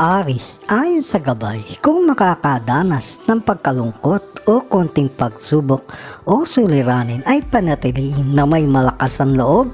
Aris, ayon sa gabay, kung makakadanas ng pagkalungkot o konting pagsubok o suliranin ay panatiliin na may malakas ang loob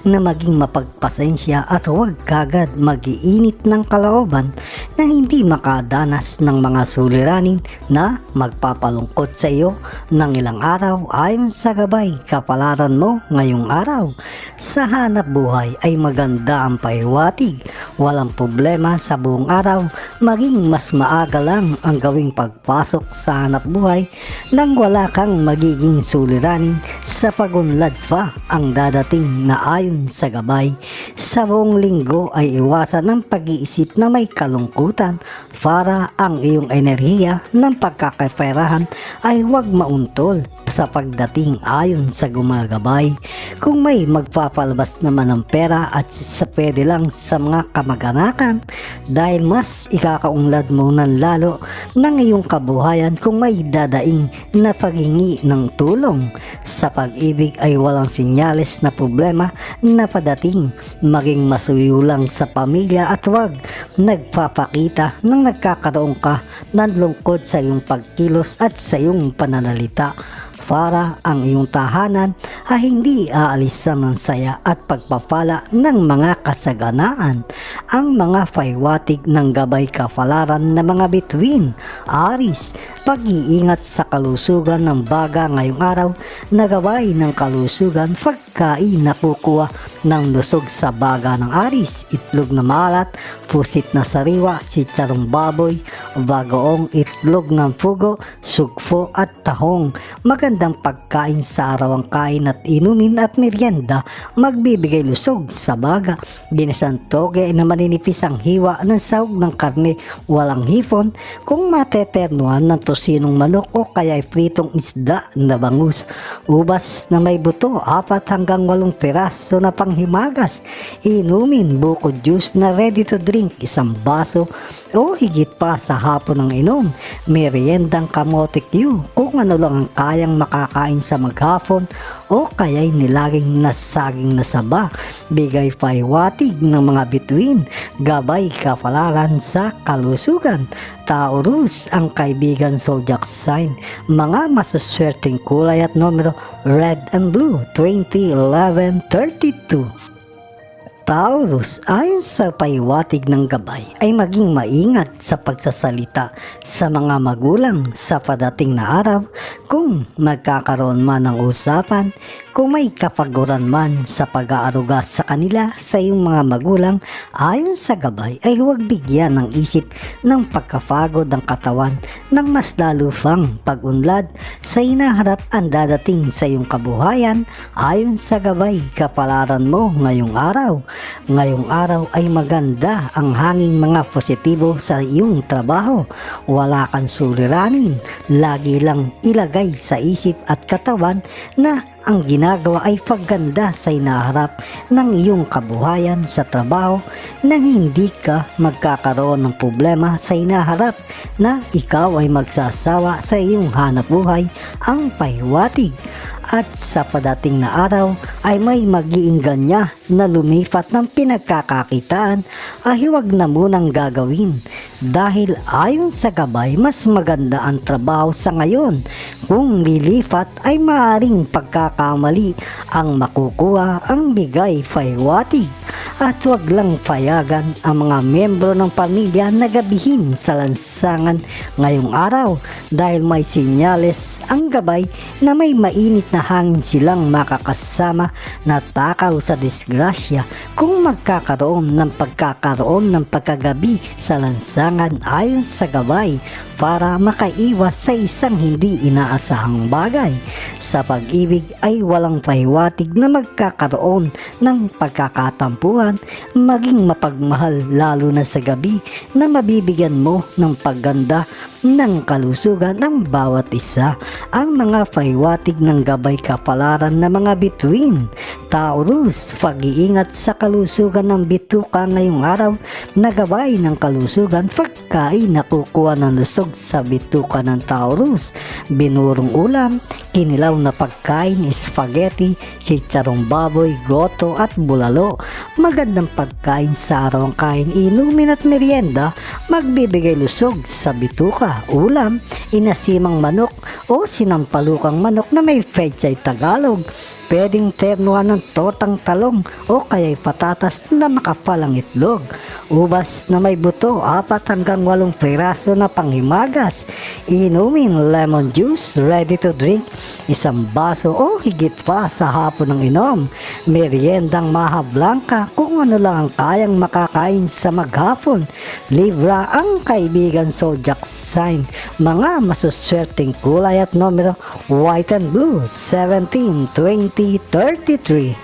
na maging mapagpasensya at huwag kagad mag-iinit ng kalooban na hindi makadanas ng mga suliranin na magpapalungkot sa iyo ng ilang araw. Ayon sa gabay, kapalaran mo ngayong araw. Sa hanap buhay ay maganda ang pahiwatig, walang problema sa buong araw, maging mas maaga lang ang gawing pagpasok sa hanap buhay nang wala kang magiging suliranin sa pagunlad pa ang dadating na ayon sa gabay. Sa buong linggo ay iwasan ang pag-iisip na may kalungkutan para ang iyong enerhiya ng pagkakaperahan ay huwag mauntol sa pagdating ayon sa gumagabay. Kung may magpapalabas naman ng pera at sa pwede lang sa mga kamag-anakan dahil mas ikakaunlad mo ng lalo ng iyong kabuhayan kung may dadaing na paghingi ng tulong. Sa pag-ibig ay walang sinyales na problema na padating, maging masuyo lang sa pamilya at huwag nagpapakita ng nagkakaroon ka ng lungkot sa iyong pagkilos at sa iyong pananalita para ang iyong tahanan ay hindi aalisan ng saya at pagpapala ng mga kasaganaan. Ang mga paywatig ng gabay kapalaran na mga bituin. Aris, pag-iingat sa kalusugan ng baga ngayong araw na gabay ng kalusugan pagkain nakukuha ng lusog sa baga ng Aris, itlog na maalat, pusit na sariwa, sitsarong baboy, bagoong itlog ng pugo, sugpo at tahong. Magandang pagkain sa araw ang kain at inumin at merienda magbibigay lusog sa baga. Ginasang toge na maninipis ang hiwa ng sahog ng karne walang hipon kung mateternuhan ng tosinong manok o kaya pritong isda na bangus. Ubas na may buto 4 hanggang 8 piraso na panghimagas. Inumin buko juice na ready to drink 1 baso o higit pa sa hapon ng inom. Meriendang kamote Q kung ano lang ang kayang makakain sa maghapon o kaya'y nilaging nasaging na saba. Bigay paywatig ng mga bituin, gabay kapalaran sa kalusugan. Taurus, ang kaibigan zodiac sign, mga masuswerteng kulay at numero red and blue, 20, 11, 32. Taurus, ayon sa paywatig ng gabay ay maging maingat sa pagsasalita sa mga magulang sa padating na araw kung magkakaroon man ng usapan, kung may kapaguran man sa pag-aaruga sa kanila sa iyong mga magulang. Ayon sa gabay ay huwag bigyan ng isip ng pagkapagod ng katawan ng mas lalo pang pag-unlad sa hinaharap ang dadating sa iyong kabuhayan. Ayon sa gabay kapalaran mo ngayong araw. Ngayong araw ay maganda ang hanging mga positibo sa iyong trabaho. Wala kang suliranin. Lagi lang ilagay sa isip at katawan na ang ginagawa ay pagganda sa hinaharap ng iyong kabuhayan sa trabaho nang hindi ka magkakaroon ng problema sa hinaharap na ikaw ay magsasawa sa iyong hanap buhay ang pahiwatig. At sa padating na araw ay may mag-iinggan niya na lumipat ng pinagkakakitaan ay huwag na munang gagawin dahil ayon sa gabay mas maganda ang trabaho sa ngayon. Kung lilipat ay maaring pagkakamali ang makukuha ang bigay pahiwatig. At huwag lang payagan ang mga membro ng pamilya na gabihin sa lansangan ngayong araw dahil may sinyales ang gabay na may mainit na hangin silang makakasama na takaw sa disgrasya kung magkakaroon ng pagkagabi sa lansangan ayon sa gabay para makaiwas sa isang hindi inaasahang bagay. Sa pag-ibig ay walang pahiwatig na magkakaroon ng pagkakatampuhan, maging mapagmahal lalo na sa gabi na mabibigyan mo ng pagganda ng kalusugan ng bawat isa. Ang mga paiwatig ng gabay kapalaran na mga bituin. Taurus, pag-iingat sa kalusugan ng bituka ngayong araw na gabay ng kalusugan pagkain nakukuha ng lusog sa bituka ng Taurus. Binurong ulam, kinilaw na pagkain, spaghetti, sitsarong baboy, goto at bulalo. Magandang pagkain sa araw ang kain, inumin at merienda, magbibigay lusog sa bituka. Ulam, inasimang manok o sinampalukang manok na may pechay Tagalog. Pwedeng ternuhan ng tortang talong o kaya'y patatas na makapalang itlog. Ubas na may buto, 4 hanggang 8 piraso na panghimagas. Inumin lemon juice, ready to drink, 1 baso o higit pa sa hapon ng inom. Meriendang maha blanca, kung ano lang ang kayang makakain sa maghapon. Libra ang kaibigan zodiac sign. Mga masuswerteng kulay at numero, white and blue, 17, 20, 33.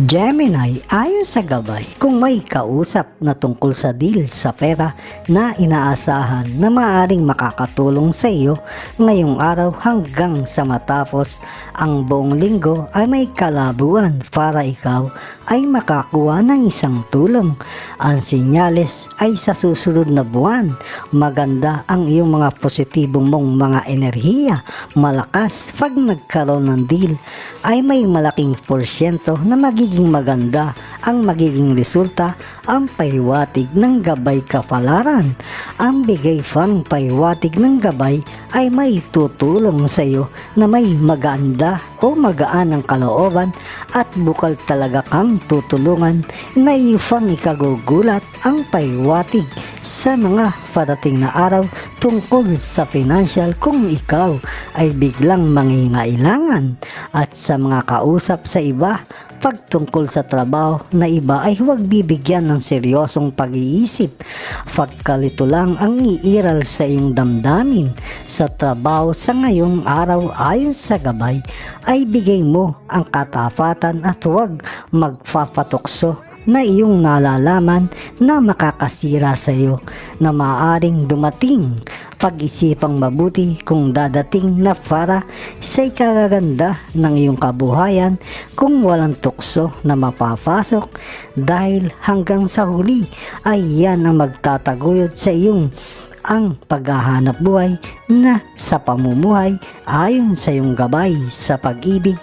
Gemini, ayon sa gabay, kung may kausap na tungkol sa deal sa pera na inaasahan na maaaring makakatulong sa iyo ngayong araw hanggang sa matapos ang buong linggo ay may kalabuan para ikaw ay makakuha ng isang tulong. Ang senyales ay sa susunod na buwan. Maganda ang iyong mga positibong mong mga enerhiya. Malakas pag nagkaroon ng deal ay may malaking porsyento na magiging maganda ang magiging resulta. Ang paiwatig ng gabay kapalaran. Ang bigay pang paiwatig ng gabay ay may tutulong sa iyo na may maganda o magaan ang kalooban at bukal talaga kang tutulungan na iyong ikagugulat. Ang paiwatig sa mga parating na araw tungkol sa financial kung ikaw ay biglang mangingailangan. At sa mga kausap sa iba pagtungkol sa trabaho na iba ay huwag bibigyan ng seryosong pag-iisip. Pagkalito lang ang iiral sa iyong damdamin sa trabaho sa ngayong araw ayon sa gabay ay bigay mo ang katapatan at huwag magpapatukso na iyong nalalaman na makakasira sa iyo na maaaring dumating. Pag-isipang mabuti kung dadating na para sa ikagaganda ng iyong kabuhayan kung walang tukso na mapapasok dahil hanggang sa huli ay yan ang magtataguyod sa iyong ang paghahanap buhay na sa pamumuhay ayon sa iyong gabay sa pag-ibig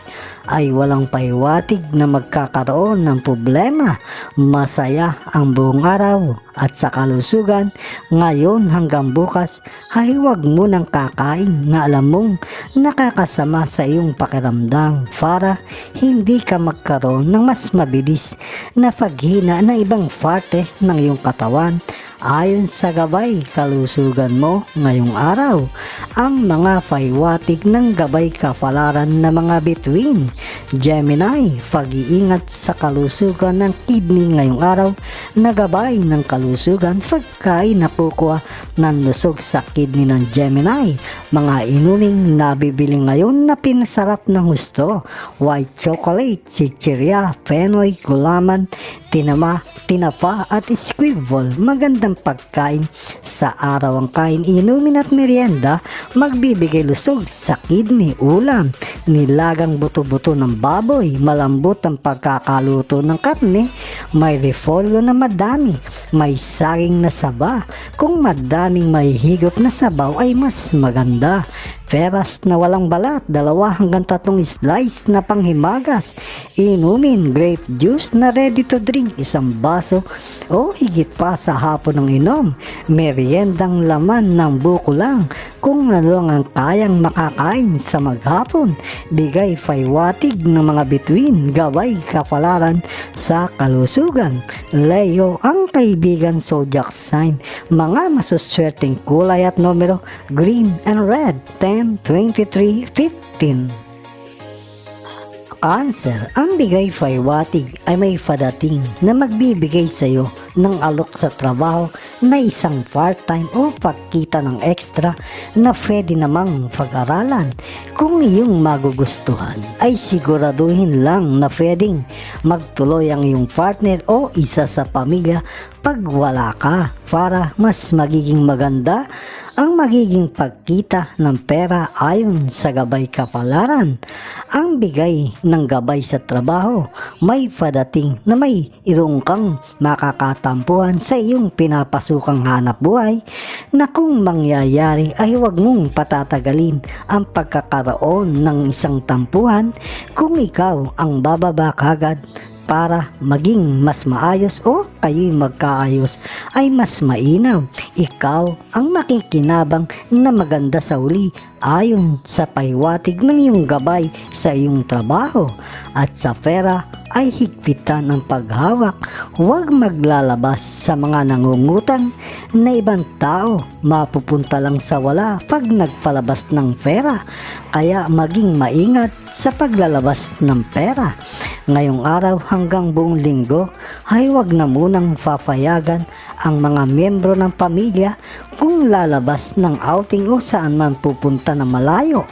ay walang paiwatig na magkakaroon ng problema. Masaya ang buong araw at sa kalusugan ngayon hanggang bukas ay huwag mo nang kakain na alam mong nakakasama sa iyong pakiramdam para hindi ka magkaroon ng mas mabilis na paghina ng ibang parte ng iyong katawan. Ayon sa gabay kalusugan mo ngayong araw, ang mga paiwatig ng gabay kapalaran na mga bituin. Gemini, pag-iingat sa kalusugan ng kidney ngayong araw na gabay ng kalusugan pagkain nakukuha ng lusog sa kidney ng Gemini. Mga inuming nabibili ngayon na pinasarap ng gusto, white chocolate, chichirya, penoy, gulaman, tinapa at squibble. Magandang pagkain sa araw ang kain, inumin at merienda, magbibigay lusog sa kidney. Ulam, nilagang buto-buto ng baboy, malambot ang pagkakaluto ng karne, may repolyo na madami, may saging na saba. Kung madaming may higop na sabaw ay mas maganda. Peras na walang balat, 2 hanggang 3 slice na panghimagas. Inumin grape juice na ready to drink, 1 baso o higit pa sa hapon ng inom. Meriendang laman ng buko lang kung ano lang ang kayang makakain sa maghapon. Bigay paiwatig ng mga bituin, gabay kapalaran sa kalusugan. Leo, ang kaibigan zodiac sign. Mga masuswerteng kulay at numero, green and red, 10, 23, 15. Cancer, ang bigay pahiwatig ay may padating na magbibigay sa iyo ng alok sa trabaho na isang part-time o pagkita ng extra na pwede namang pag-aralan. Kung iyong magugustuhan ay siguraduhin lang na pwedeng magtuloy ang iyong partner o isa sa pamilya pag wala ka para mas magiging maganda ang magiging pagkita ng pera ayon sa gabay kapalaran. Ang bigay ng gabay sa trabaho, may padating na may irong kang makakatampuhan sa iyong pinapasukang hanap buhay na kung mangyayari ay huwag mong patatagalin ang pagkakaroon ng isang tampuhan kung ikaw ang bababa kagad para maging mas maayos o kayo'y magkaayos ay mas mainam. Ikaw ang makikinabang na maganda sa uli ayon sa pahiwatig ng iyong gabay sa iyong trabaho at sa pera ay higpitan ang paghawak. Huwag maglalabas sa mga nangungutang na ibang tao. Mapupunta lang sa wala pag nagpalabas ng pera. Kaya maging maingat sa paglalabas ng pera. Ngayong araw hanggang buong linggo ay huwag na munang papayagan ang mga miyembro ng pamilya kung lalabas ng outing o saan man pupunta na malayo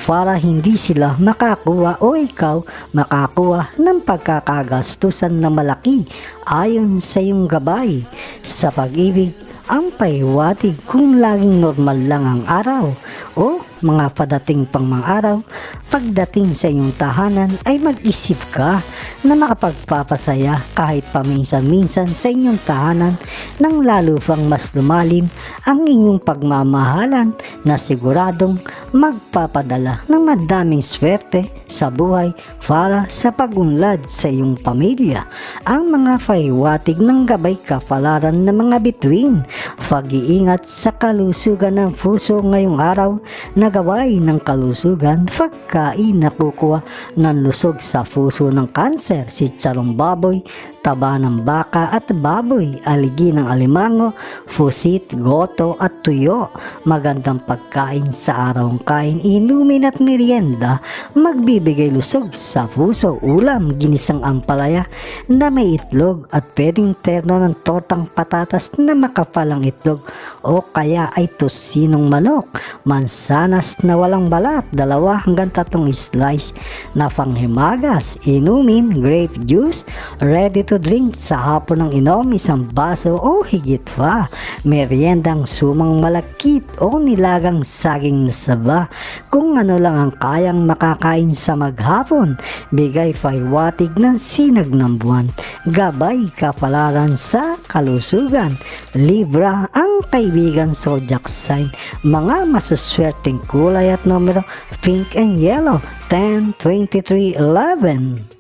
para hindi sila makakuha o ikaw makakuha ng pagkakagastusan na malaki ayon sa iyong gabay. Sa pag-ibig, ang pahiwatig kung laging normal lang ang araw o mga padating pang mga araw, pagdating sa iyong tahanan ay mag-isip ka na makapagpapasaya kahit paminsan-minsan sa inyong tahanan nang lalo pang mas lumalim ang inyong pagmamahalan na siguradong magpapadala ng madaming swerte sa buhay para sa pagunlad sa iyong pamilya. Ang mga pahiwatig ng gabay kapalaran ng mga bituin, pag-iingat sa kalusugan ng puso ngayong araw na gaway ng kalusugan, pagkain na kukuha ng lusog sa puso ng kanser, si charong baboy, taba ng baka at baboy, aligi ng alimango, pusit, goto at tuyo. Magandang pagkain sa arawang kain, inumin at merienda, magbibigay lusog sa puso, ulam, ginisang ampalaya na may itlog at pwedeng terno ng tortang patatas na makapalang itlog o kaya ay tosinong manok, mansanas na walang balat, 2 hanggang 3 slice na panghimagas, inumin, grape juice, ready to drink sa hapon ng inom, 1 baso o higit pa, meriendang sumang malakit o nilagang saging na saba, kung ano lang ang kayang makakain sa maghapon, bigay pahiwatig ng sinag ng buwan, gabay kapalaran sa kalusugan. Libra, ang kaibigan zodiac sign, mga masuswerteng kulay at numero pink and yellow, 10, 23, 11.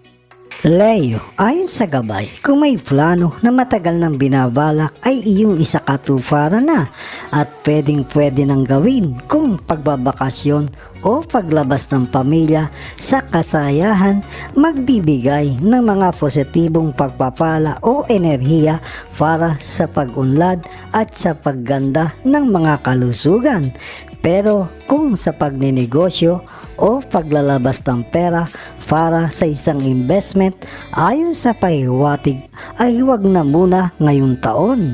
Leo, ayon sa gabay, kung may plano na matagal nang binabalak ay iyong isakatuparan na at pwedeng-pwede nang gawin kung pagbabakasyon o paglabas ng pamilya sa kasayahan, magbibigay ng mga positibong pagpapala o enerhiya para sa pag-unlad at sa pagganda ng mga kalusugan. Pero kung sa pagninegosyo o paglalabas ng pera para sa isang investment, ayon sa pahiwatig ay huwag na muna ngayong taon.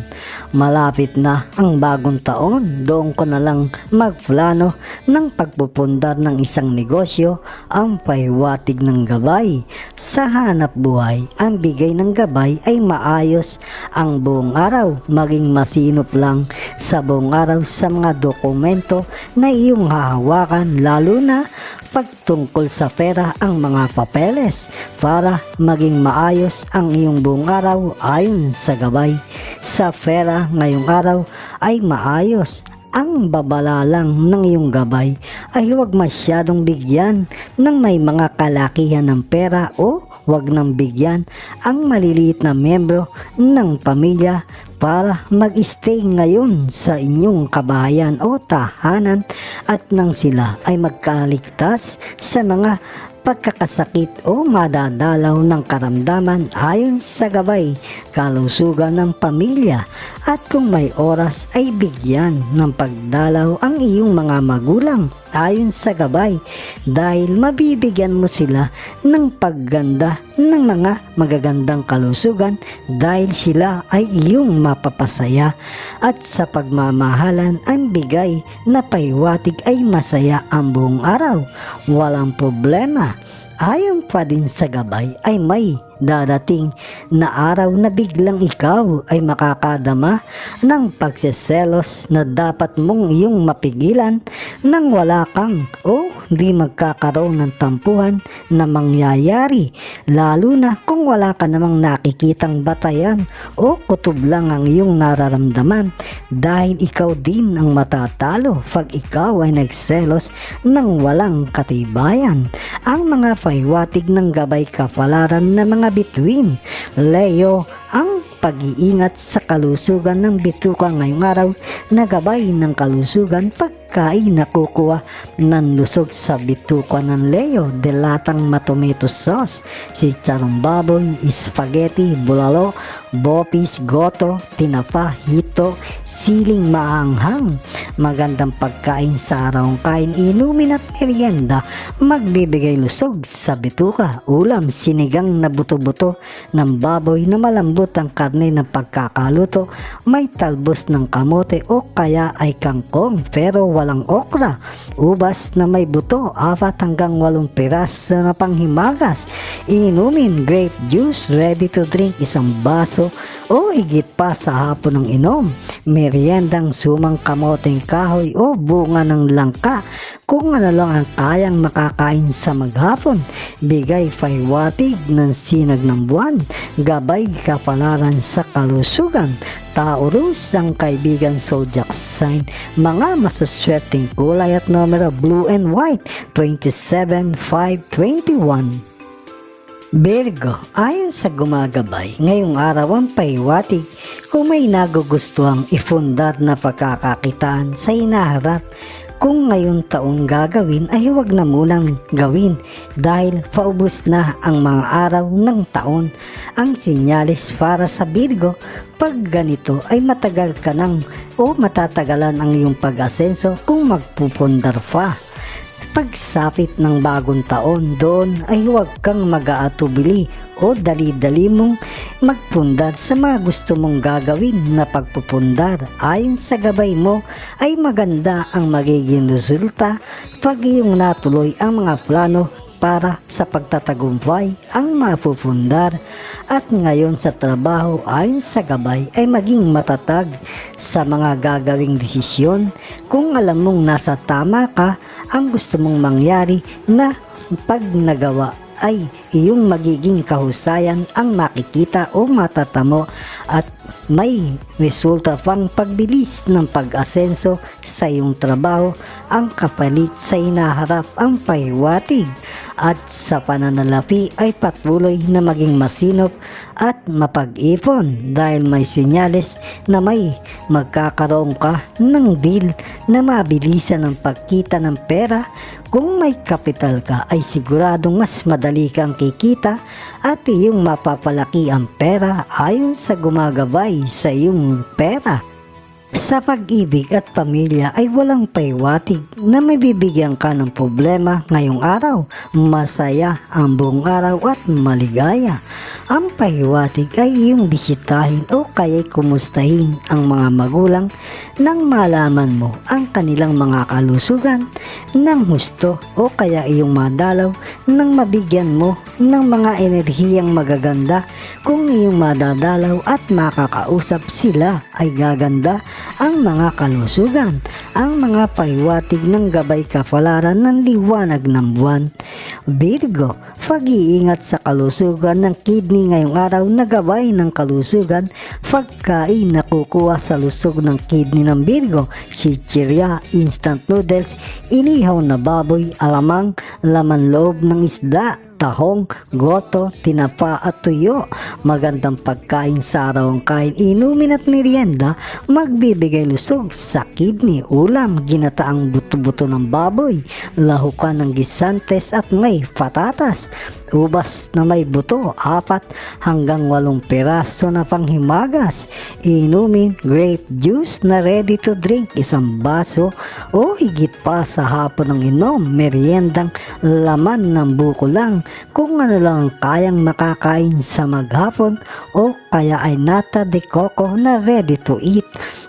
Malapit na ang bagong taon, doon ko na lang magplano ng pagpupundar ng isang negosyo. Ang pahiwatig ng gabay sa hanap buhay, ang bigay ng gabay ay maayos ang buong araw, maging masinop lang sa buong araw sa mga dokumento na iyong hahawakan, lalo na pagtungkol sa pera, ang mga papeles, para maging maayos ang iyong buong araw ayon sa gabay. Sa pera ngayong araw ay maayos. Ang babala lang ng iyong gabay ay huwag masyadong bigyan ng may mga kalakihan ng pera o huwag nang bigyan ang maliliit na miyembro ng pamilya para mag-stay ngayon sa inyong kabahayan o tahanan at nang sila ay magkaligtas sa mga pagkakasakit o madadalaw ng karamdaman ayon sa gabay kalusugan ng pamilya. At kung may oras ay bigyan ng pagdalaw ang iyong mga magulang ayon sa gabay dahil mabibigyan mo sila ng pagganda ng mga magagandang kalusugan dahil sila ay iyong mapapasaya at sa pagmamahalan ang bigay na pahiwatig ay masaya ang buong araw. Walang problema. Ayon pa din sa gabay ay may darating na araw na biglang ikaw ay makakadama ng pagseselos na dapat mong iyong mapigilan nang wala kang o di magkakaroon ng tampuhan na mangyayari, lalo na kung wala ka namang nakikitang batayan o kutob lang ang iyong nararamdaman dahil ikaw din ang matatalo pag ikaw ay nagselos ng walang katibayan. Ang mga pahiwatig ng gabay kapalaran na mga bituin, Leo, ang pag-iingat sa kalusugan ng bituka ngayong araw na gabay ng kalusugan pagkain nakukuha ng lusog sa bituka ng Leo, delatang tomato sauce, chicharong baboy, spaghetti, bulalo, bopis, goto, tinapa, hito, siling maanghang. Magandang pagkain sa arawang kain, inumin at merienda, magbibigay lusog sa bituka. Ulam, sinigang na buto-buto ng baboy na malambot ang karne ng pagkakaluto, may talbos ng kamote o kaya ay kangkong pero walang okra. Ubas na may buto, 4 hanggang 8 piraso na panghimagas. Inumin, grape juice, ready to drink, 1 baso o higit pa sa hapon ng inom. Meriendang sumang kamoteng kahoy o bunga ng langka, kung ano lang ang kayang makakain sa maghapon. Bigay pahiwatig ng sinag ng buwan, gabay kapalaran sa kalusugan. Taurus, ang kaibigan zodiac sign, mga masuswerteng kulay at numero blue and white, 27, 5, 21. Virgo, ayon sa gumagabay, ngayong araw ang pahiwatig kung may nagugustuhang ifundar na pagkakakitaan sa hinaharap. Kung ngayon taon gagawin ay huwag na munang gawin dahil paubos na ang mga araw ng taon. Ang sinyalis para sa Virgo, pag ganito ay matagal ka nang o matatagalan ang iyong pag-asenso kung magpupundar pa. Pagsapit ng bagong taon, doon ay huwag kang mag-aatubili o dali-dali mong magpundar sa mga gusto mong gagawin na pagpupundar. Ayon sa gabay mo ay maganda ang magiging resulta pag iyong natuloy ang mga plano para sa pagtatagumpay ang mapupundar. At ngayon sa trabaho, ayon sa gabay ay maging matatag sa mga gagawing desisyon. Kung alam mong nasa tama ka, ang gusto mong mangyari na pag nagawa ay iyong magiging kahusayan ang makikita o matatamo at may resulta pang pagbilis ng pag-asenso sa iyong trabaho. Ang kapalit sa hinaharap ang pahiwatig at sa pananalapi ay patuloy na maging masinop at mapag-ipon dahil may senyales na may magkakaroon ka ng deal na mabilisan ang pagkita ng pera. Kung may kapital ka ay siguradong mas madali kang kikita at iyong mapapalaki ang pera ayon sa gumagabay sa iyong pera. Sa pag-ibig at pamilya ay walang pahiwatig na may bibigyan ka ng problema ngayong araw. Masaya ang buong araw at maligaya. Ang pahiwatig ay iyong bisitahin o kaya'y kumustahin ang mga magulang nang malaman mo ang kanilang mga kalusugan ng husto o kaya iyong madalaw nang mabigyan mo ng mga enerhiyang magaganda. Kung iyong madadalaw at makakausap sila ay gaganda ang mga kalusugan. Ang mga pahiwatig ng gabay kapalaran ng liwanag ng buwan. Virgo, pag-iingat sa kalusugan ng kidney ngayong araw na gabay ng kalusugan. Pagkain na kukuha sa lusog ng kidney ng Virgo, chichirya, instant noodles, inihaw na baboy, alamang, laman loob ng isda, tahong, goto, tinapa at tuyo. Magandang pagkain sa arawang kain, inumin at merienda, magbibigay lusog sa kidney. Ulam, ginataang buto-buto ng baboy, lahukan ng gisantes at may patatas. ubas na may buto, 4 hanggang 8 piraso na panghimagas. Inumin grape juice na ready to drink, 1 baso o higit pa sa hapon ng inom. Meriendang laman ng buko lang, kung ano lang ang kayang makakain sa maghapon, o kaya ay nata de coco na ready to eat.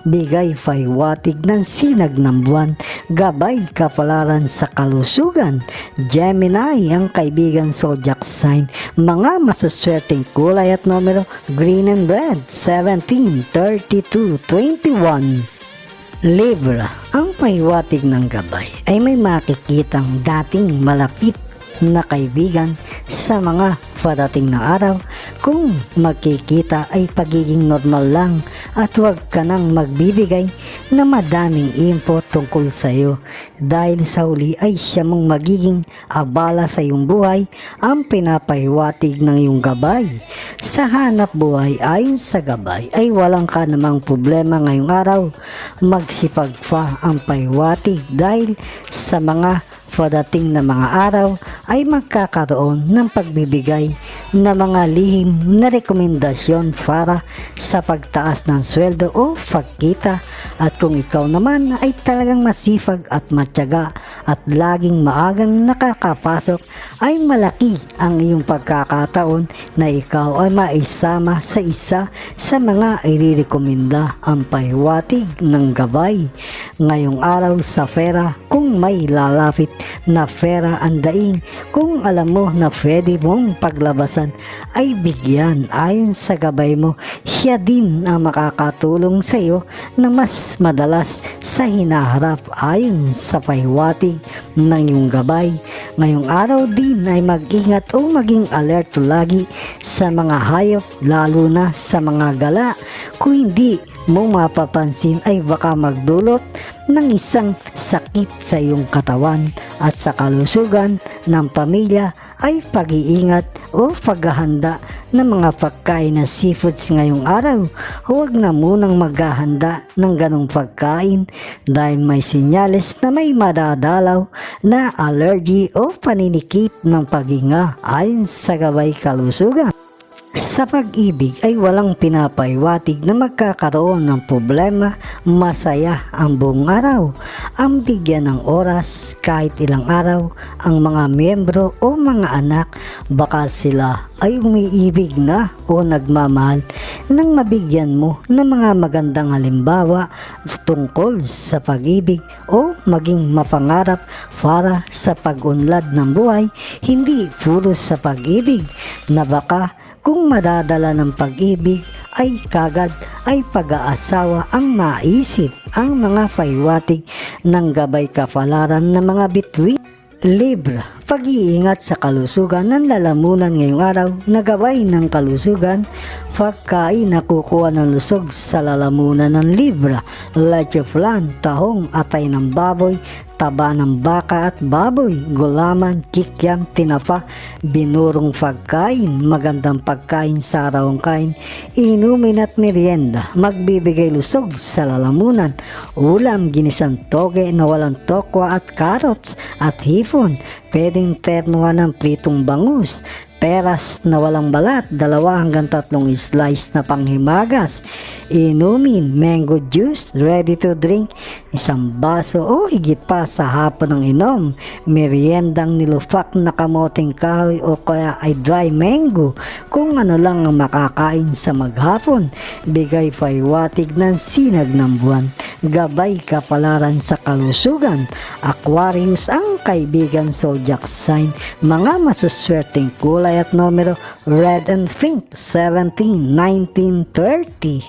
Bigay paywatig ng sinag ng buwan, gabay kapalaran sa kalusugan. Gemini ang kaibigan zodiac sign, mga masuswerteng kulay at numero green and red, 17, 32, 21. Libra, ang paywatig ng gabay ay may makikitang dating malapit na kaibigan sa mga padating na araw. Kung magkikita ay pagiging normal lang at huwag ka nang magbibigay na madaming info tungkol sa iyo, dahil sa huli ay siya mong magiging abala sa iyong buhay ang pinapahiwatig ng iyong gabay. Sa hanap buhay ayon sa gabay ay walang ka namang problema ngayong araw. Magsipag pa ang pahiwatig dahil sa mga padating na mga araw ay magkakaroon ng pagbibigay na mga lihim na rekomendasyon para sa pagtaas ng sweldo o pagkita. At kung ikaw naman ay talagang masipag at matyaga at laging maagang nakakapasok, ay malaki ang iyong pagkakataon na ikaw ay maisama sa isa sa mga irirekomenda. Ang pahiwatig ng gabay ngayong araw sa pera, kung may lalapit na pera ang daing, kung alam mo na pwede mong paglabasan, ay bigyan. Ayon sa gabay mo, siya din ang makakatulong sa iyo na mas madalas sa hinaharap. Ayon sa pahiwatig ng iyong gabay ngayong araw din ay mag-ingat o maging alerto lagi sa mga hayop, lalo na sa mga gala. Kung hindi mo mapapansin ay baka magdulot ng isang sakit sa iyong katawan. At sa kalusugan ng pamilya ay pag-iingat o paghahanda ng mga pagkain na seafoods ngayong araw. Huwag na munang maghahanda ng ganong pagkain dahil may senyales na may madadalaw na allergy o paninikip ng paghinga. Ayon sa gabay kalusugan, sa pag-ibig ay walang pinapahiwatig na magkakaroon ng problema. Masaya ang buong araw. Ang bigyan ng oras kahit ilang araw ang mga miyembro o mga anak, baka sila ay umiibig na o nagmamahal, nang mabigyan mo ng mga magandang halimbawa tungkol sa pag-ibig o maging mapangarap para sa pag-unlad ng buhay, hindi puro sa pag-ibig na baka kung madadala ng pag-ibig ay kagad ay pag-aasawa ang maisip. Ang mga pahiwatig ng gabay kapalaran ng mga bituin. Libra, pag-iingat sa kalusugan ng lalamunan ngayong araw na gabay ng kalusugan. Pagkain na kukuha ng lusog sa lalamunan ng Libra, leche flan, tahong, atay ng baboy, taba ng baka at baboy, gulaman, kikyam, tinapa, binurong pagkain, magandang pagkain sa arawang kain, inumin at merienda, magbibigay lusog sa lalamunan, ulam, ginisang toge na walang tokwa at carrots at hipon, pwedeng ternuhan ng pritong bangus, peras na walang balat, 2 hanggang 3 slice na panghimagas. Inumin mango juice ready to drink, 1 baso o higit pa sa hapon ng inom. Meriendang nilupak na kamoting kahoy o kaya ay dry mango, kung ano lang ang makakain sa maghapon. Bigay pahiwatig ng sinag ng buwan, gabay kapalaran sa kalusugan. Aquarius ang kaibigan zodiac sign, mga masuswerteng kulay at numero red and pink, 17, 19, 30.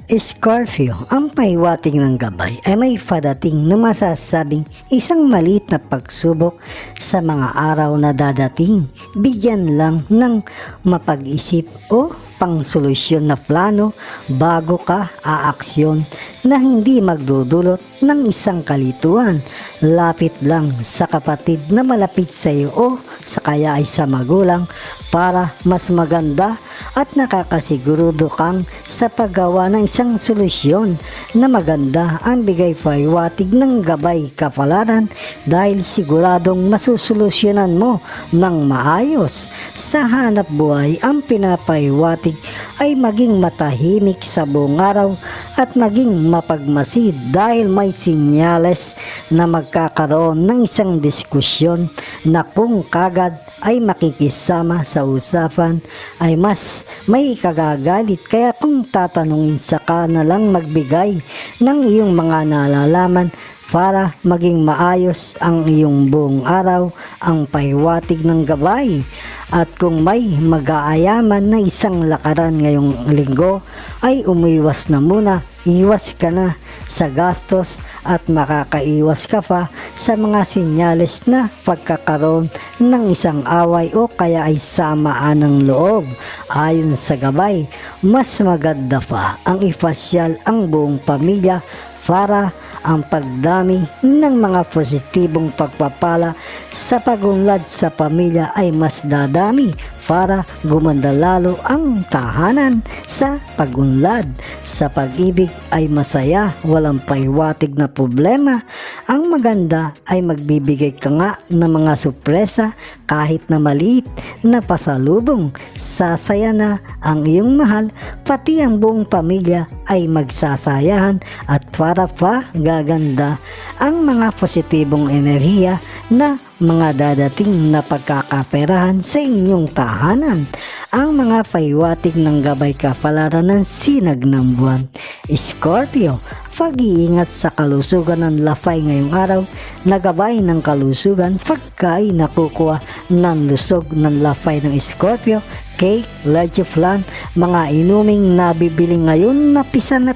Scorpio, ang pahiwatig ng gabay ay may padating na masasabing isang maliit na pagsubok sa mga araw na dadating. Bigyan lang ng mapag-isip o pangsolusyon na plano bago ka aaksyon na hindi magdudulot ng isang kalituhan. Lapit lang sa kapatid na malapit sa iyo o sa kaya ay sa magulang para mas maganda at nakakasigurado kang sa paggawa ng isang solusyon na maganda ang bigay pahiwatig ng gabay kapalaran dahil siguradong masusolusyonan mo ng maayos. Sa hanap buhay, ang pinapahiwatig ay maging matahimik sa buong araw at maging mapagmasid dahil may sinyales na magkakaroon ng isang diskusyon na kung kagad ay makikisama sa usapan ay mas may ikagagalit, kaya kung tatanungin sa ka na lang magbigay ng iyong mga nalalaman para maging maayos ang iyong buong araw ang pahiwatig ng gabay. At kung may mag-aayaman na isang lakaran ngayong linggo ay umiwas na muna, iwas ka na sa gastos at makakaiwas ka pa sa mga sinyales na pagkakaroon ng isang away o kaya ay samaan ng loob. Ayon sa gabay, mas maganda pa ang ipasyal ang buong pamilya para ang pagdami ng mga positibong pagpapala sa pagunlad sa pamilya ay mas dadami para gumanda lalo ang tahanan sa pagunlad. Sa pag-ibig ay masaya, walang pahiwatig na problema. Ang maganda ay magbibigay ka nga ng mga sorpresa kahit na maliit na pasalubong. Sasaya na ang iyong mahal, pati ang buong pamilya ay magsasayahan at para pa gaganda ang mga positibong enerhiya na mga dadating na pagkakaperahan sa inyong tahanan. Ang mga pahiwatig ng gabay kapalaran ng sinag ng buwan. Scorpio, pag-iingat sa kalusugan ng lafay ngayong araw. Nagabay ng kalusugan pagka ay nakukuha ng lusog ng lafay ng Scorpio, cake, leche flan, mga inuming nabibili ngayon na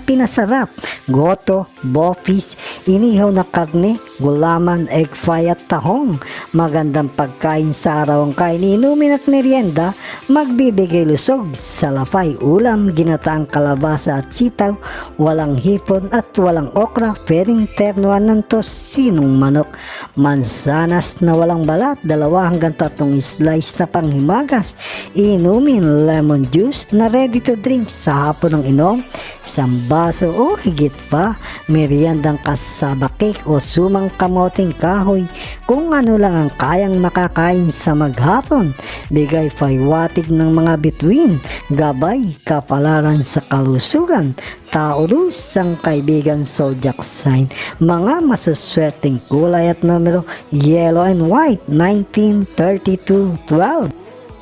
pinasarap, goto, bofis, inihaw na karne, gulaman, egg fry at tahong. Magandang pagkain sa araw ang kain, inumin at merienda, magbibigay lusog sa lafay, ulam, ginataang kalabasa at sitaw, walang hipon at walang okra, pwedeng ternuan ng tosinong manok, mansanas na walang balat, 2 hanggang 3 slice na panghimagas, inumin lemon juice na ready to drink sa hapon ng inom, 1 baso o higit pa, meriendang kasaba cake o sumang kamoting kahoy, kung ano lang ang kayang makakain sa maghapon. Bigay pahiwatig ng mga bituin, gabay kapalaran sa kalusugan. Taurus, ang kaibigan zodiac sign, mga masuswerteng kulay at numero yellow and white, 19, 32, 12.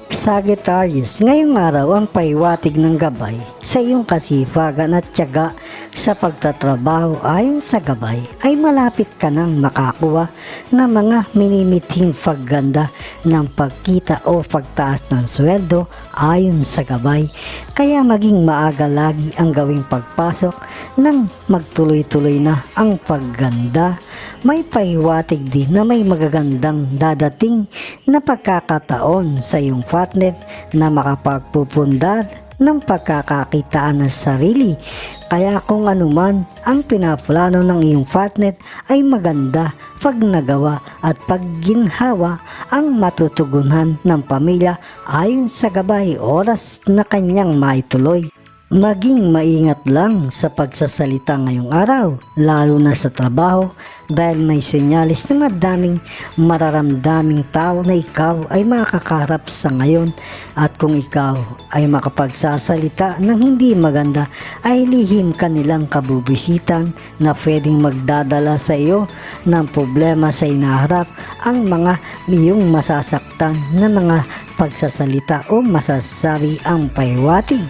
Sagittarius, ngayong araw ang pahiwatig ng gabay sa iyong kasipagan at tiyaga sa pagtatrabaho. Ayon sa gabay ay malapit ka nang makakuha ng mga minimithing pagganda ng pagkita o pagtaas ng sweldo. Ayon sa gabay, kaya maging maaga lagi ang gawing pagpasok nang magtuloy-tuloy na ang pagganda. May pahiwatig din na may magagandang dadating na pagkakataon sa iyong partner na makapagpupundar ng pagkakakitaan ng sarili. Kaya kung anuman ang pinaplano ng iyong partner ay maganda pag nagawa at pag ginhawa ang matutugunan ng pamilya. Ayon sa gabay, oras na kanyang maituloy. Maging maingat lang sa pagsasalita ngayong araw, lalo na sa trabaho, dahil may senyalis na madaming mararamdaming tao na ikaw ay makakaharap sa ngayon. At kung ikaw ay makapagsasalita ng hindi maganda, ay lihim ka nilang kabubisitan na pwedeng magdadala sa iyo ng problema sa inaharap. Ang mga iyong masasaktan na mga pagsasalita o masasabi ang pahiwatig.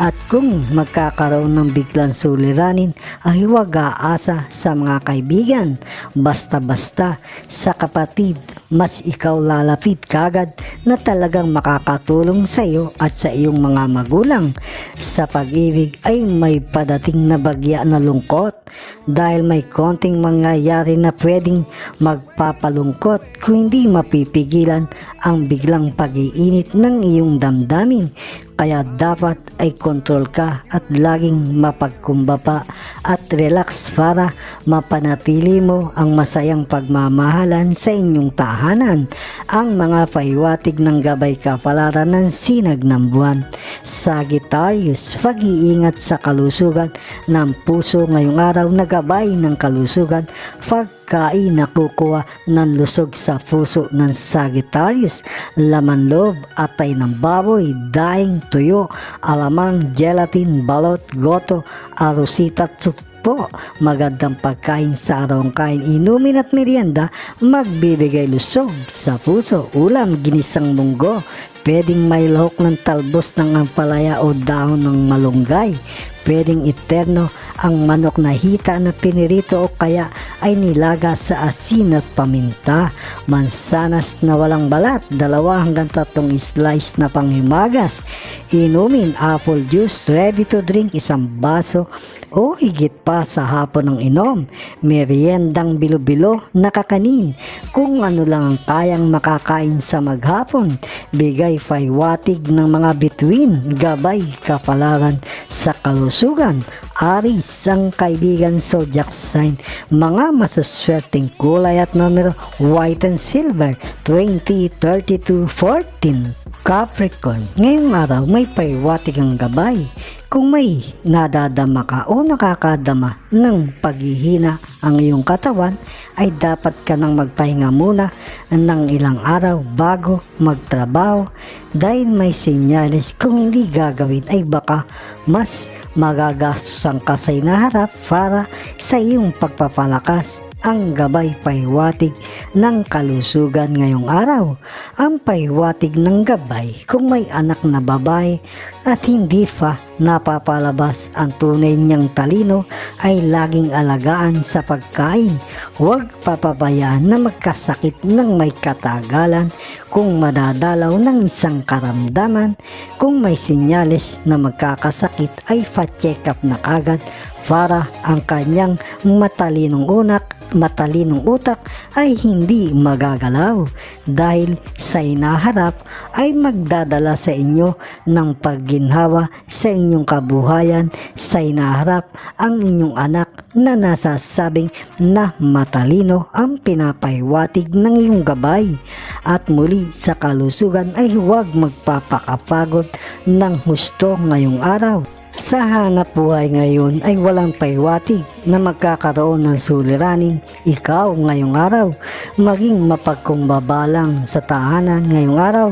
At kung magkakaroon ng biglang suliranin, ay huwag aasa sa mga kaibigan. Basta-basta sa kapatid, mas ikaw lalapit kagad na talagang makakatulong sa iyo at sa iyong mga magulang. Sa pag-ibig ay may padating na bagya na lungkot dahil may konting mangyayari na pwedeng magpapalungkot kung hindi mapipigilan ang biglang pag-iinit ng iyong damdamin. Kaya dapat ay kontrol ka at laging mapagkumbaba at relax para mapanatili mo ang masayang pagmamahalan sa inyong tahanan. Ang mga paiwatig ng gabay kapalaran ng sinag ng buwan. Sagittarius, pag-iingat sa kalusugan ng puso ngayong araw na gabay ng kalusugan, pagkain na kukuha ng lusog sa puso ng Sagittarius, laman loob, atay ng baboy, daing, tuyo, alamang, gelatin, balot, goto, arusita at po, magandang pagkain sa arawang kain, inumin at merienda, magbibigay lusog sa puso. Ulam, ginisang munggo, pwedeng may lahok ng talbos ng ampalaya o dahon ng malunggay. Pwedeng iterno ang manok na hita na pinirito o kaya ay nilaga sa asin at paminta. Mansanas na walang balat, 2 hanggang 3 slice na panghimagas. Inumin apple juice, ready to drink, 1 baso o higit pa sa hapon ng inom. Meriendang bilo-bilo na kakanin, kung ano lang ang kayang makakain sa maghapon. Bigay paiwatig ng mga bituin, gabay kapalaran sa kalusugan. Aris, ang kaibigan zodiac sign, mga masuswerteng kulay at numero white and silver, 20, 32, 14. Capricorn, ngayong araw may paiwatig ang gabay. Kung may nadadama ka o nakakadama ng paghihina ang iyong katawan, ay dapat ka nang magpahinga muna ng ilang araw bago magtrabaho dahil may senyales kung hindi gagawin ay baka mas magagastusan ka sa inaharap para sa iyong pagpapalakas. Ang gabay paiwatig ng kalusugan ngayong araw. Ang paiwatig ng gabay kung may anak na babae at hindi pa napapalabas ang tunay niyang talino ay laging alagaan sa pagkain. Huwag papabayaan na magkasakit ng may katagalan kung madadalaw ng isang karamdaman. Kung may senyales na magkakasakit ay pa-check up na kagad para ang kanyang matalinong utak ay hindi magagalaw dahil sa inaharap ay magdadala sa inyo ng pagginhawa sa inyong kabuhayan. Sa inaharap ang inyong anak na nasasabing na matalino ang pinapaiwatig ng iyong gabay. At muli sa kalusugan ay huwag magpapakapagod ng husto ngayong araw. Sa hanap buhay ngayon ay walang paiwatig na magkakaroon ng suliranin. Ikaw ngayong araw, maging mapagkumbaba lang sa tahanan ngayong araw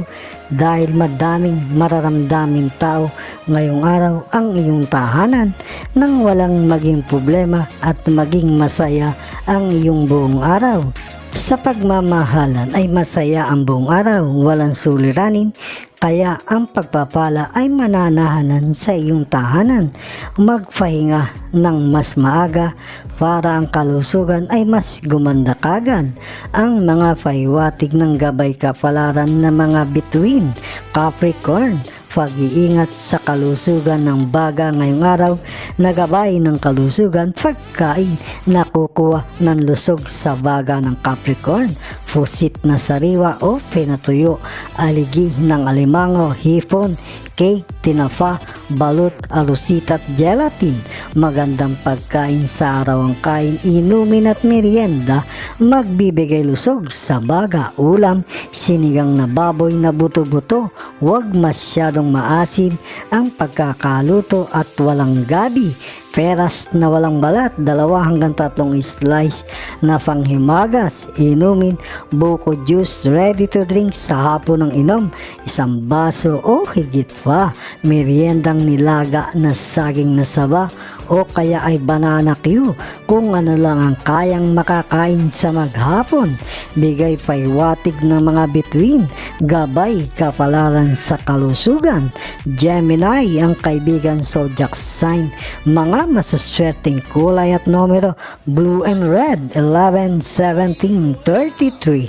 dahil madaming mararamdaming tao ngayong araw ang iyong tahanan nang walang maging problema at maging masaya ang iyong buong araw. Sa pagmamahalan ay masaya ang buong araw, walang suliranin, kaya ang pagpapala ay mananahanan sa iyong tahanan. Magpahinga ng mas maaga para ang kalusugan ay mas gumanda kagad. Ang mga paiwatig ng gabay kapalaran ng mga bituin, Capricorn, pag-iingat sa kalusugan ng baga ngayong araw, nagabay ng kalusugan, pagkain na kukuha ng lusog sa baga ng Capricorn, pusit na sariwa o pinatuyo, aligi ng alimango, hipon, cake, tinapa, balut, arusita at gelatin. Magandang pagkain sa araw ang kain, inumin at merienda, magbibigay lusog sa baga. Ulam, sinigang na baboy na buto-buto, huwag masyadong maasim ang pagkakaluto at walang gabi. Peras na walang balat, 2 hanggang 3 slice na panghimagas. Inumin, buko juice, ready to drink sa hapon ng inom, 1 baso o higit pa. Meriendang nilaga na saging na saba o kaya ay banana Q, kung ano lang ang kayang makakain sa maghapon. Bigay paiwatig ng mga bituin, gabay kapalaran sa kalusugan. Gemini, ang kaibigan zodiac sign, mga masuswerteng kulay at numero blue and red, 11, 17, 33.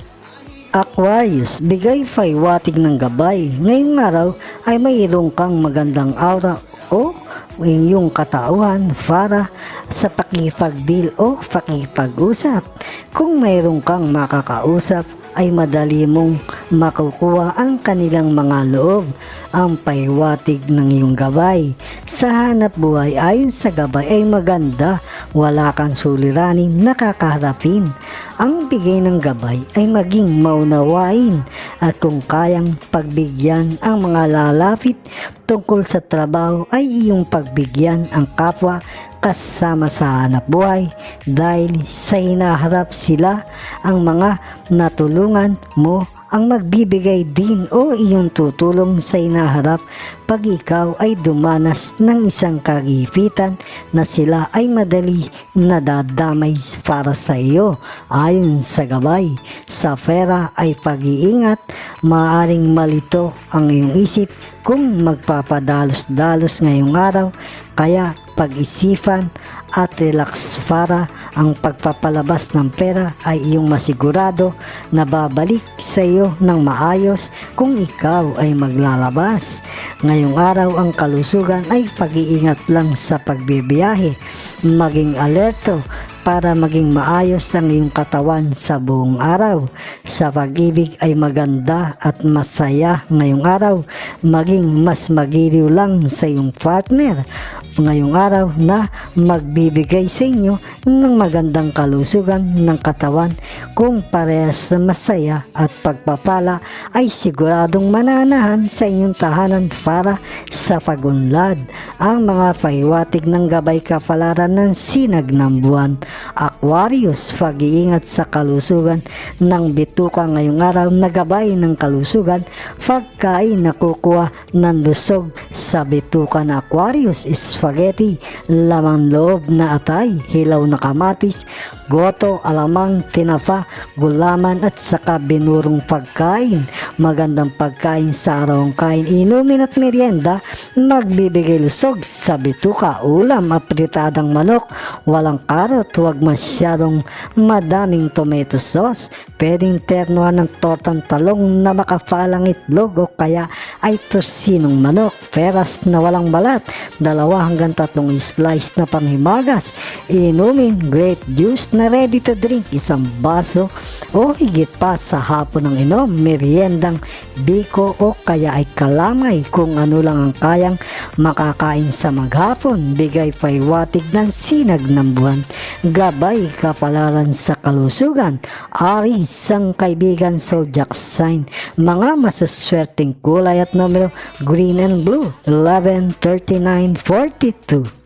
Aquarius, bigay paiwatig ng gabay. Ngayong araw ay mayroon kang magandang aura o iyong katauhan para sa pakipag-deal o pakipag-usap. Kung mayroon kang makakausap ay madali mong makukuha ang kanilang mga loob. Ang pahiwatig ng iyong gabay sa hanap buhay ayon sa gabay ay maganda, wala kang suliranin na kakaharapin. Ang bigay ng gabay ay maging maunawain at kung kayang pagbigyan ang mga lalapit tungkol sa trabaho ay iyong pagbigyan ang kapwa kasama sa hanap buhay dahil sa hinaharap sila ang mga natulungan mo ang magbibigay din o iyong tutulong sa hinaharap pag ikaw ay dumanas ng isang kagipitan na sila ay madali nadadamay para sa iyo. Ayon sa gabay, sa pera ay pag-iingat, maaaring malito ang iyong isip kung magpapadalos-dalos ngayong araw, kaya pag-isipan at relax para ang pagpapalabas ng pera ay iyong masigurado na babalik sa iyo ng maayos kung ikaw ay maglalabas. Ngayong araw ang kalusugan ay pag-iingat lang sa pagbibiyahe, maging alerto para maging maayos ang iyong katawan sa buong araw. Sa pag-ibig ay maganda at masaya ngayong araw, maging mas magiliw lang sa iyong partner ngayong araw na magbibigay sa inyo ng magandang kalusugan ng katawan. Kung parehas na masaya at pagpapala ay siguradong mananahan sa inyong tahanan para sa pagunlad. Ang mga pahiwatig ng gabay kapalaran ng sinag ng buwan Aquarius, pag-iingat sa kalusugan ng bituka ngayong araw na gabay ng kalusugan, pagkain nakukuha ng lusog sa bituka na Aquarius, spaghetti, lamang loob na atay, hilaw na kamatis, goto, alamang, tinapa, gulaman at saka binurong pagkain. Magandang pagkain sa arawang kain, inumin at merienda, magbibigay lusog sa bituka. Ulam, apritadang manok, walang karot, huwag masyadong madaming tomato sauce. Pwedeng ternuhan ng tortang talong na makapalang itlog o kaya ay tosinong manok. Peras na walang balat, 2 hanggang 3 slice na panghimagas. Inumin grape juice na ready to drink, 1 baso o higit pa sa hapon ng inom. Meriendang biko o kaya ay kalamay, kung ano lang ang kayang makakain sa maghapon. Bigay pahiwatig ng sinag ng buwan, gabay kapalaran sa kalusugan. Aries, ang kaibigan zodiac sign, mga masuswerteng kulay at numero green and blue, 11, 39, 42.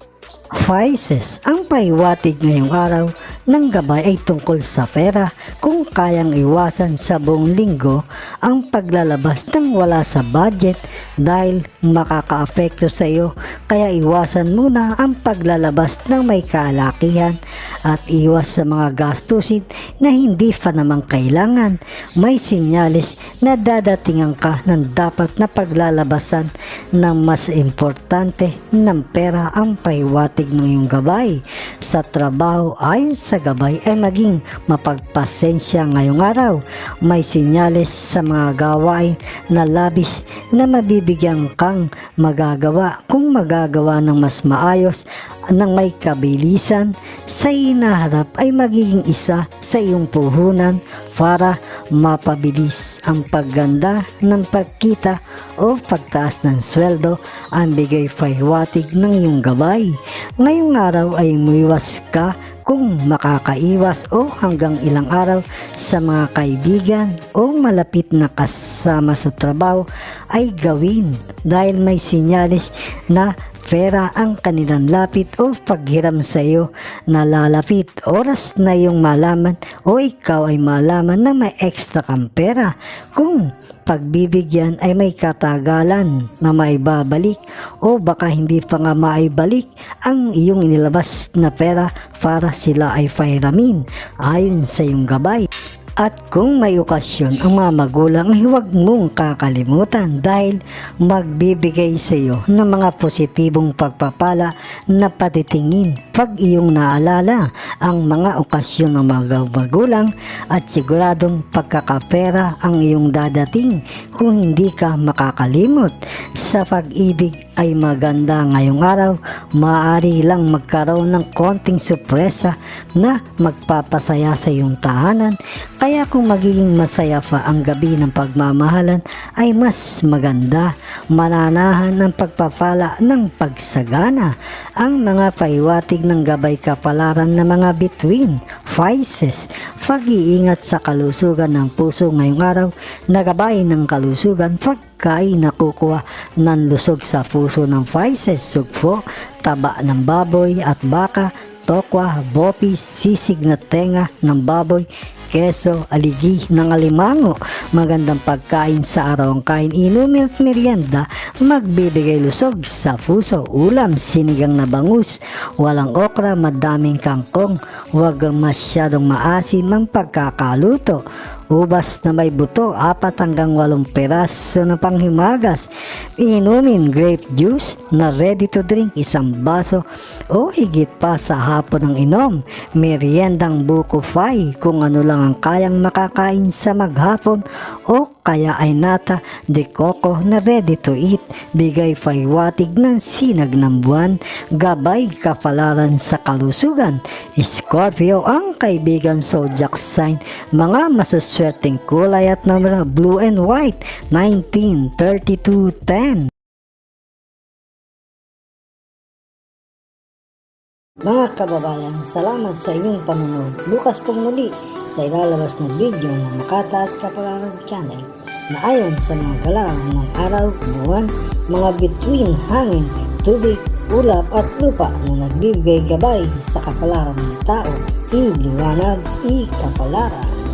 Pisces, ang pahiwatig ngayong araw ng gabay ay tungkol sa pera. Kung kayang iwasan sa buong linggo ang paglalabas ng wala sa budget dahil makakaapekto sa iyo, kaya iwasan muna ang paglalabas ng may kalakihan at iwas sa mga gastusin na hindi pa naman kailangan. May sinyalis na dadatingan ka ng dapat na paglalabasan ng mas importante ng pera. Ang pahiwatig ng iyong gabay sa trabaho ayon sa gabay ay maging mapagpasensya ngayong araw. May sinyales sa mga gawain na labis na mabibigyan kang magagawa kung magagawa ng mas maayos ng may kabilisan sa hinaharap ay magiging isa sa iyong puhunan para mapabilis ang pagganda ng pagkita o pagtaas ng sweldo. Ang bigay pahiwatig ng iyong gabay ngayong araw ay umiwas ka kung makakaiwas o hanggang ilang araw sa mga kaibigan o malapit na kasama sa trabaho ay gawin dahil may sinyalis na pera ang kanilang lapit o paghiram sa iyo na lalapit. Oras na iyong malaman o ikaw ay malaman na may extra kang pera. Kung pagbibigyan ay may katagalan na maibabalik o baka hindi pa nga maibalik ang iyong inilabas na pera para sila ay pairamin ayon sa iyong gabay. At kung may okasyon ang mga magulang ay huwag mong kakalimutan dahil magbibigay sa iyo ng mga positibong pagpapala na patitingin pag iyong naalala ang mga okasyon ng mga magulang at siguradong pagkakapera ang iyong dadating kung hindi ka makakalimot. Sa pag-ibig ay maganda ngayong araw, maaari lang magkaroon ng konting sorpresa na magpapasaya sa iyong tahanan. Kaya kung magiging masaya pa ang gabi ng pagmamahalan ay mas maganda, mananahan ng pagpapala ng pagsagana. Ang mga paiwatig ng gabay kapalaran na mga bituin, Pisces, pag-iingat sa kalusugan ng puso ngayong araw na gabay ng kalusugan pagkain nakukuha ng lusog sa puso ng Pisces, sugpo, taba ng baboy at baka, tokwa, bopi, sisig na tenga ng baboy, keso, aligi ng alimango. Magandang pagkain sa araw ang kain, inumin at merienda, magbibigay lusog sa puso. Ulam, sinigang na bangus, walang okra, madaming kangkong, huwag masyadong maasim ang pagkakaluto. Ubas na may buto, 4 hanggang 8 peraso na panghimagas. Inumin grape juice na ready to drink, 1 baso o higit pa sa hapon ng inom. Meriendang buko pie kung ano lang ang kayang makakain sa maghapon o kaya ay nata de coco na ready to eat. Bigay paiwatig ng sinag ng buwan, gabay kapalaran sa kalusugan. Scorpio, ang kaibigan zodiac sign, mga masuswerteng kulay at numero blue and white, 19, 32, 10. Mga kababayan, salamat sa inyong panonood. Bukas pong muli sa ilalabas na video ng Makata at Kapalaran Channel na ayon sa mga galaw ng araw, buwan, mga bituin, hangin, tubig, ulap at lupa na nagbibigay gabay sa kapalaran ng tao, iliwanag, ikapalaran.